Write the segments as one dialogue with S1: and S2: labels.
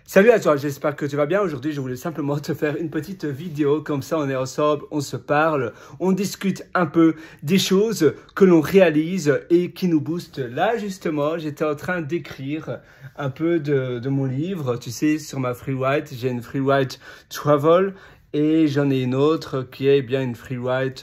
S1: Salut à toi, j'espère que tu vas bien. Aujourd'hui, je voulais simplement te faire une petite vidéo. Comme ça, on est ensemble, on se parle, on discute un peu des choses que l'on réalise et qui nous boostent. Là, justement, j'étais en train d'écrire un peu de mon livre. Tu sais, sur ma Freeride, j'ai une Freeride Travel. Et j'en ai une autre qui est bien une Freeride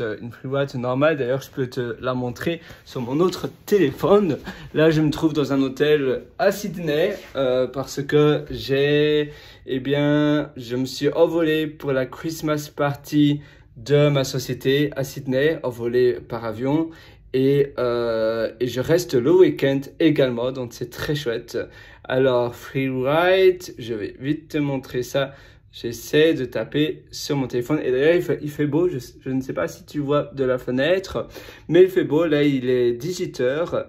S1: normale. D'ailleurs, je peux te la montrer sur mon autre téléphone. Là, je me trouve dans un hôtel à Sydney parce que je me suis envolé pour la Christmas party de ma société à Sydney, envolé par avion. Et je reste le week-end également, donc c'est très chouette. Alors, Freeride, je vais vite te montrer ça. J'essaie de taper sur mon téléphone et d'ailleurs il fait beau, je ne sais pas si tu vois de la fenêtre, mais il fait beau, là il est 18h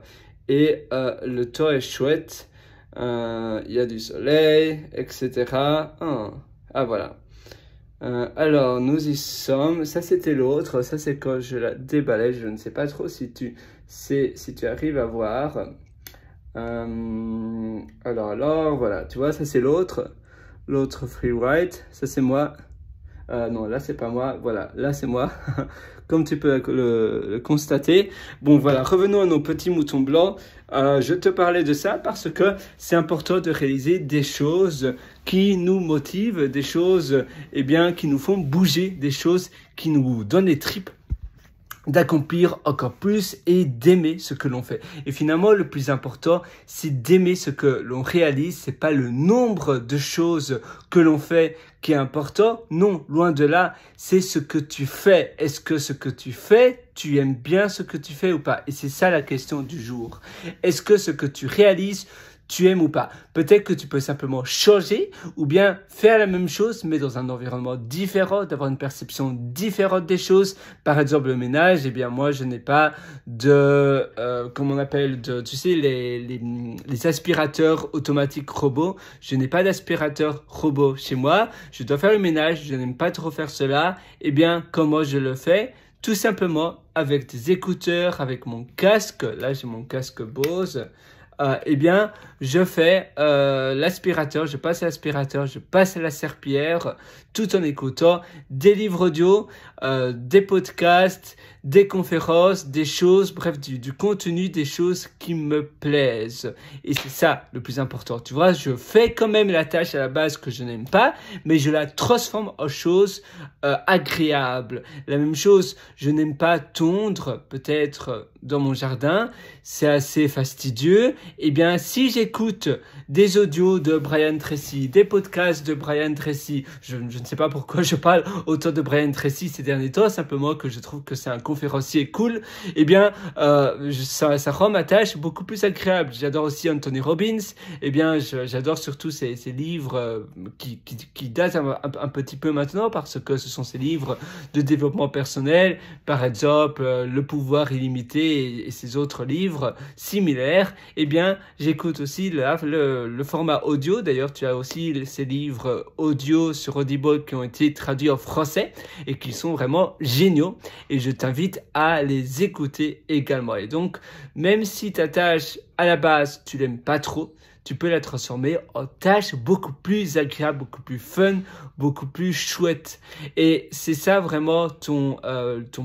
S1: et le temps est chouette, il y a du soleil, etc. Ah voilà. Alors nous y sommes, ça c'était l'autre, ça c'est quand je la déballais, je ne sais pas trop si tu arrives à voir. Alors voilà, tu vois ça c'est l'autre Freeride, ça c'est moi. Non, là c'est pas moi, voilà, là c'est moi, comme tu peux le constater. Bon voilà, revenons à nos petits moutons blancs. Je te parlais de ça parce que c'est important de réaliser des choses qui nous motivent, des choses qui nous font bouger, des choses qui nous donnent les tripes d'accomplir encore plus et d'aimer ce que l'on fait. Et finalement, le plus important, c'est d'aimer ce que l'on réalise. C'est pas le nombre de choses que l'on fait qui est important. Non, loin de là, c'est ce que tu fais. Est-ce que ce que tu fais, tu aimes bien ce que tu fais ou pas? Et c'est ça la question du jour. Est-ce que ce que tu réalises, tu aimes ou pas? Peut-être que tu peux simplement changer ou bien faire la même chose mais dans un environnement différent, d'avoir une perception différente des choses. Par exemple, le ménage, moi je n'ai pas de, tu sais, les aspirateurs automatiques robots. Je n'ai pas d'aspirateur robot chez moi. Je dois faire le ménage, je n'aime pas trop faire cela. Comment je le fais? Tout simplement avec des écouteurs, avec mon casque. Là, j'ai mon casque Bose. Je fais l'aspirateur, je passe à l'aspirateur, je passe à la serpillière, tout en écoutant des livres audio, des podcasts, des conférences, des choses, bref, du contenu, des choses qui me plaisent. Et c'est ça le plus important. Tu vois, je fais quand même la tâche à la base que je n'aime pas, mais je la transforme en chose agréable. La même chose, je n'aime pas tondre, peut-être dans mon jardin, c'est assez fastidieux. Si j'écoute des audios de Brian Tracy, des podcasts de Brian Tracy, je ne sais pas pourquoi je parle autant de Brian Tracy ces derniers temps, simplement que je trouve que c'est un conférencier cool, ça rend ma tâche beaucoup plus agréable. J'adore aussi Anthony Robbins, j'adore surtout ses livres qui datent un petit peu maintenant parce que ce sont ses livres de développement personnel, par exemple Le pouvoir illimité et ses autres livres similaires. J'écoute aussi le format audio. D'ailleurs, tu as aussi ces livres audio sur Audible qui ont été traduits en français et qui sont vraiment géniaux. Et je t'invite à les écouter également. Et donc, même si ta tâche, à la base, tu l'aimes pas trop, tu peux la transformer en tâche beaucoup plus agréable, beaucoup plus fun, beaucoup plus chouette. Et c'est ça vraiment ton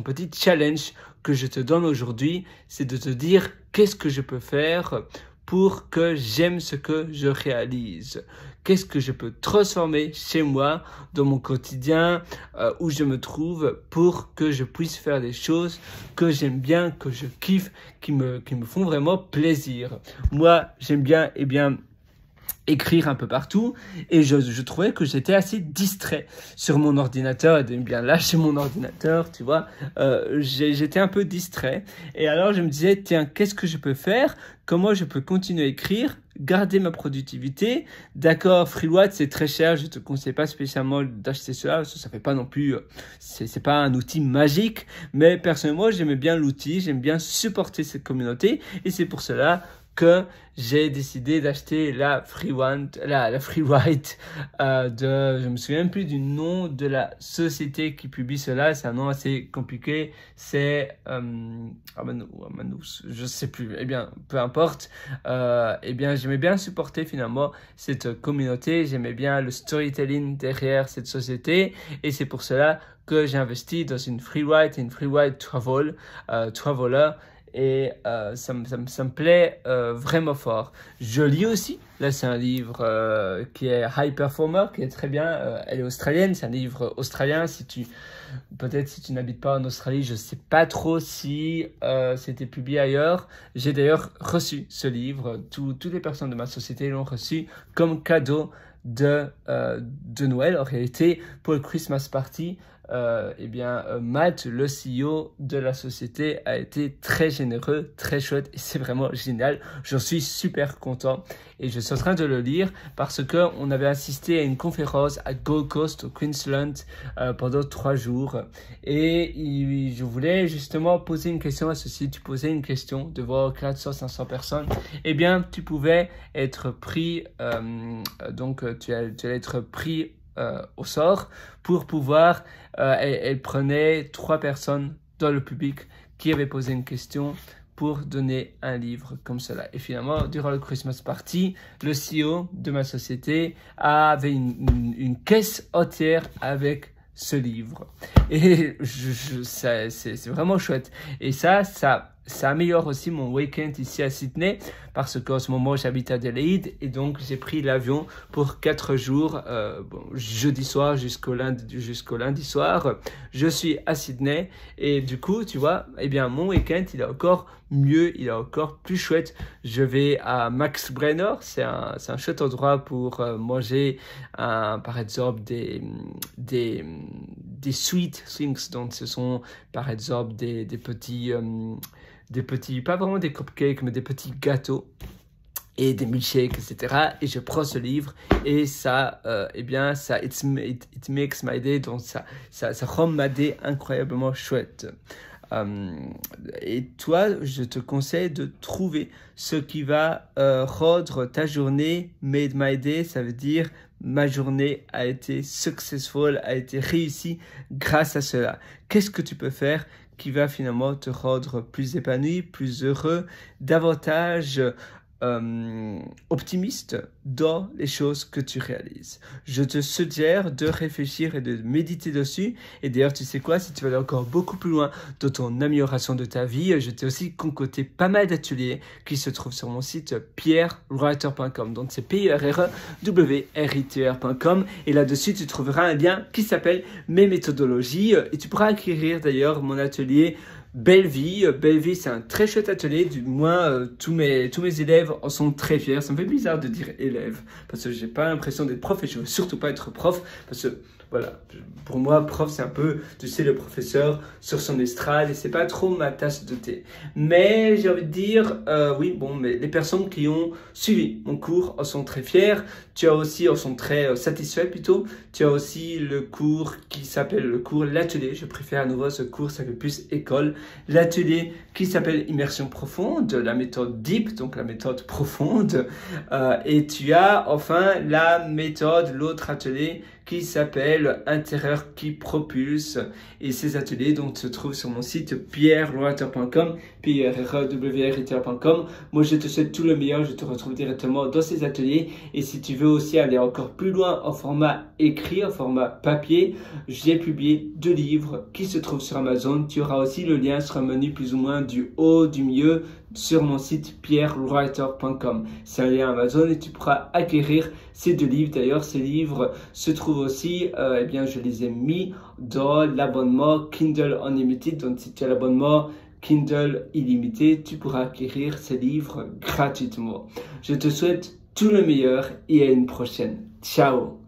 S1: petit challenge que je te donne aujourd'hui, c'est de te dire qu'est-ce que je peux faire pour que j'aime ce que je réalise. Qu'est-ce que je peux transformer chez moi, dans mon quotidien, où je me trouve, pour que je puisse faire des choses que j'aime bien, que je kiffe, qui me font vraiment plaisir. Moi, j'aime bien, écrire un peu partout et je trouvais que j'étais assez distrait sur mon ordinateur. Et bien là, chez mon ordinateur, tu vois, j'étais un peu distrait et alors je me disais, tiens, qu'est-ce que je peux faire? Comment je peux continuer à écrire, garder ma productivité? D'accord, Freeride c'est très cher, je te conseille pas spécialement d'acheter cela, ça fait pas non plus, c'est pas un outil magique, mais personnellement j'aimais bien l'outil, j'aime bien supporter cette communauté et c'est pour cela que j'ai décidé d'acheter la Freewrite, je me souviens plus du nom de la société qui publie cela, c'est un nom assez compliqué, c'est Amanous, je sais plus, eh bien, peu importe, eh bien, j'aimais bien supporter finalement cette communauté, j'aimais bien le storytelling derrière cette société, et c'est pour cela que j'ai investi dans une Freewrite Traveler, et ça me plaît vraiment fort. Je lis aussi, là c'est un livre qui est High Performer, qui est très bien, elle est australienne, c'est un livre australien, peut-être si tu n'habites pas en Australie, je ne sais pas trop si c'était publié ailleurs. J'ai d'ailleurs reçu ce livre, toutes les personnes de ma société l'ont reçu comme cadeau de Noël. En réalité, pour le Christmas Party, Matt, le CEO de la société, a été très généreux, très chouette, et c'est vraiment génial. J'en suis super content et je suis en train de le lire parce que on avait assisté à une conférence à Gold Coast au Queensland pendant 3 jours, et je voulais justement poser une question à ceci. Tu posais une question devant 400-500 personnes, eh bien tu pouvais être pris, tu allais être pris au sort pour pouvoir, elle prenait 3 personnes dans le public qui avaient posé une question pour donner un livre comme cela. Et finalement, durant le Christmas Party, le CEO de ma société avait une caisse entière avec ce livre. Et c'est vraiment chouette. Et ça améliore aussi mon week-end ici à Sydney, parce qu'en ce moment j'habite à Adelaide, et donc j'ai pris l'avion pour 4 jours, jeudi soir jusqu'au lundi soir. Je suis à Sydney, et du coup, tu vois, eh bien mon week-end il est encore mieux, il est encore plus chouette. Je vais à Max Brenner, c'est un chouette endroit pour manger par exemple des sweet things. Donc ce sont par exemple des petits, pas vraiment des cupcakes, mais des petits gâteaux et des milkshakes, etc. Et je prends ce livre, et ça, it makes my day. Donc ça rend ma day incroyablement chouette. Et toi, je te conseille de trouver ce qui va rendre ta journée made my day. Ça veut dire ma journée a été successful, a été réussie grâce à cela. Qu'est-ce que tu peux faire qui va finalement te rendre plus épanoui, plus heureux, davantage optimiste dans les choses que tu réalises? Je te suggère de réfléchir et de méditer dessus. Et d'ailleurs, tu sais quoi, si tu veux aller encore beaucoup plus loin dans ton amélioration de ta vie, je t'ai aussi concocté pas mal d'ateliers qui se trouvent sur mon site pierrewriter.com. Donc c'est pierrewriter.com, et là-dessus tu trouveras un lien qui s'appelle mes méthodologies, et tu pourras acquérir d'ailleurs mon atelier Belle Vie. Belle Vie, c'est un très chouette atelier, du moins tous mes élèves en sont très fiers. Ça me fait bizarre de dire élève, parce que j'ai pas l'impression d'être prof, et je veux surtout pas être prof, parce que voilà, pour moi, prof, c'est un peu, tu sais, le professeur sur son estrade, et c'est pas trop ma tasse de thé. Mais j'ai envie de dire, mais les personnes qui ont suivi mon cours en sont très fiers. Tu as aussi, en sont très satisfaits plutôt. Tu as aussi le cours qui s'appelle l'atelier. Je préfère à nouveau ce cours, ça fait plus école. L'atelier qui s'appelle Immersion profonde, la méthode deep, donc la méthode profonde. Et tu as enfin l'autre atelier qui s'appelle Intérieur qui propulse. Et ces ateliers donc se trouvent sur mon site pierrewriter.com, pierrewriter.com. Moi, je te souhaite tout le meilleur. Je te retrouve directement dans ces ateliers. Et si tu veux aussi aller encore plus loin en format écrit, en format papier, j'ai publié 2 livres qui se trouvent sur Amazon. Tu auras aussi le lien sur un menu plus ou moins du haut, du milieu, sur mon site pierrewriter.com. C'est un lien Amazon, et tu pourras acquérir ces 2 livres. D'ailleurs, ces livres se trouvent aussi, je les ai mis dans l'abonnement Kindle Unlimited. Donc, si tu as l'abonnement Kindle illimité, tu pourras acquérir ces livres gratuitement. Je te souhaite tout le meilleur et à une prochaine. Ciao!